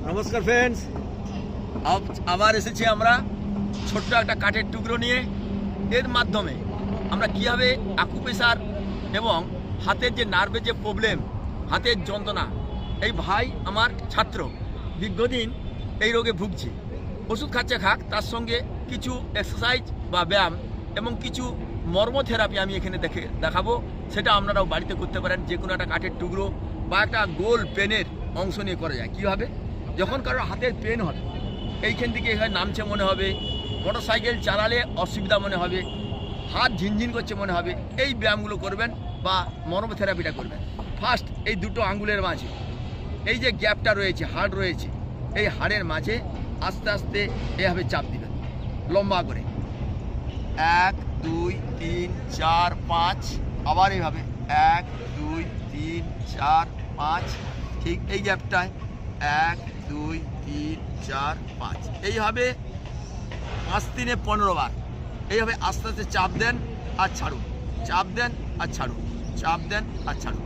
নমস্কার ফ্রেন্ডস, আবার এসেছি আমরা ছোট্ট একটা কাঠের টুকরো নিয়ে। এর মাধ্যমে আমরা কীভাবে আকুপ্রেশার এবং হাতের যে নার্ভের যে প্রবলেম, হাতের যন্ত্রণা, এই ভাই আমার ছাত্র দীর্ঘদিন এই রোগে ভুগছে, ওষুধ খাচ্ছে খাক, তার সঙ্গে কিছু এক্সারসাইজ বা ব্যায়াম এবং কিছু মর্মথেরাপি আমি এখানে দেখাবো। সেটা আপনারাও বাড়িতে করতে পারেন। যে কোনো একটা কাঠের টুকরো বা একটা গোল পেনের অংশ নিয়ে করা যায়। কীভাবে? যখন কারোর হাতের পেন হবে, এইখান থেকে এখানে নামছে মনে হবে, মোটরসাইকেল চালালে অসুবিধা মনে হবে, হাত ঝিনঝিন করছে মনে হবে, এই ব্যায়ামগুলো করবেন বা মর্মথেরাপিটা করবেন। ফার্স্ট এই দুটো আঙ্গুলের মাঝে এই যে গ্যাপটা রয়েছে, হাড় রয়েছে, এই হাড়ের মাঝে আস্তে আস্তে এভাবে চাপ দিবেন লম্বা করে, 1 2 3 4 5, আবার এইভাবে 1 2 3 4 5, ঠিক এই গ্যাপটায় 1 2 3 4 5, এইভাবে 5 3 15 বার এইভাবে আস্তে আস্তে চাপ দেন আর ছাড়ুন, চাপ দেন আর ছাড়ুন, চাপ দেন আর ছাড়ুন।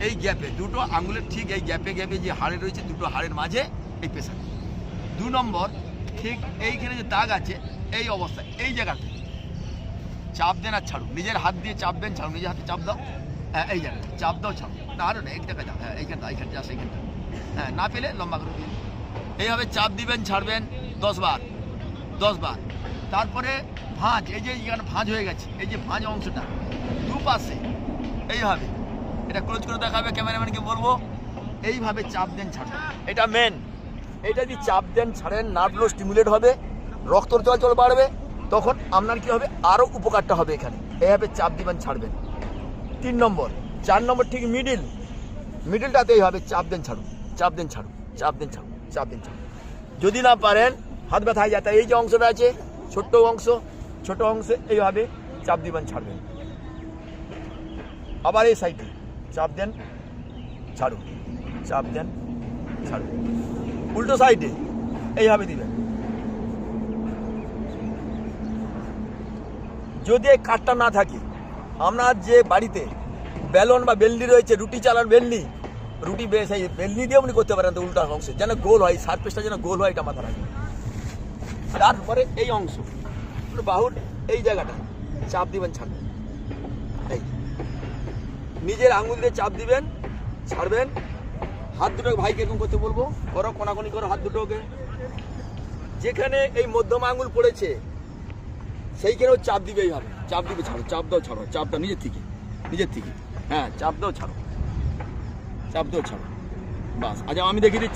এই গ্যাপে দুটো আঙুলের ঠিক এই গ্যাপে গ্যাপে যে হাড়ে রয়েছে, দুটো হাড়ের মাঝে এই প্রেশার। 2 নম্বর, ঠিক এইখানে যে দাগ আছে এই অবস্থায় এই জায়গাতে চাপ দেন আর ছাড়ুন, নিজের হাত দিয়ে চাপ দেন, ছাড়ুন, নিজের হাতে চাপ দাও, হ্যাঁ এই জায়গায় চাপ দাও, ছাড়ুন, না আরও না, এক জায়গায় দাও, হ্যাঁ এইখানটা এইখানটা জাস্ট এইখানটা, হ্যাঁ না পেলে লম্বা করে দিন। এইভাবে চাপ দিবেন, ছাড়বেন 10 বার 10 বার। তারপরে ভাঁজ, এই যে এখানে ভাঁজ হয়ে গেছে, এই যে ভাঁজ অংশটা দুপাশে এইভাবে, এটা ক্লোজ করে দেখাবে ক্যামেরাম্যানকে বলবো, এইভাবে চাপ দেন ছাড়বেন। এটা মেন, এটা যদি চাপ দেন ছাড়েন নার্ভগুলো স্টিমুলেট হবে, রক্ত চলাচল বাড়বে, তখন আপনার কী হবে, আরও উপকারটা হবে। এখানে এইভাবে চাপ দিবেন, ছাড়বেন। 3 নম্বর, 4 নম্বর ঠিক মিডিলটাতে এইভাবে চাপ দেন ছাড়ুন, চাপ দেন ছাড়ুন, চাপ দেন ছাড়ুন, চাপ দেন ছাড়ুন। যদি না পারেন হাত ব্যথা হয়ে যায়, এই যে অংশটা আছে ছোট্ট অংশে এইভাবে চাপ দিবেন, ছাড়বেন। আবার এই সাইডে চাপ দেন ছাড়ুন, চাপ দেন ছাড়ুন। উল্টো সাইডে এইভাবে দিবেন। যদি এই কাঠটা না থাকে, আপনার যে বাড়িতে বেলন বা বেলনি রয়েছে, রুটি চালার বেলনি, রুটি সেই বেলনি দিয়ে আপনি করতে পারেন। তো উল্টা অংশে যেন গোল হয়, সারফেসটা যেন গোল হয়, এটা মাথা রাখবেন। তারপরে এই অংশ বাহুর এই জায়গাটা চাপ দিবেন, ছাড়বেন। এই নিজের আঙুল দিয়ে চাপ দিবেন, ছাড়বেন। হাত দুটোকে ভাইকে এরকম করতে বলবো, করো, কোনাকুনি করো হাত দুটোকে। যেখানে এই মধ্যম আঙুল পড়েছে সেইখানেও চাপ দিবে, এইভাবে চাপ দিবে, ছাড়ো, চাপ দাও, ছাড়ো, চাপটা নিজের থেকে, হ্যাঁ চাপ দাও, ছাড়ো, চাপ দাও, ছাড়ো, বাস। আচ্ছা আমি দেখিয়ে দিচ্ছি।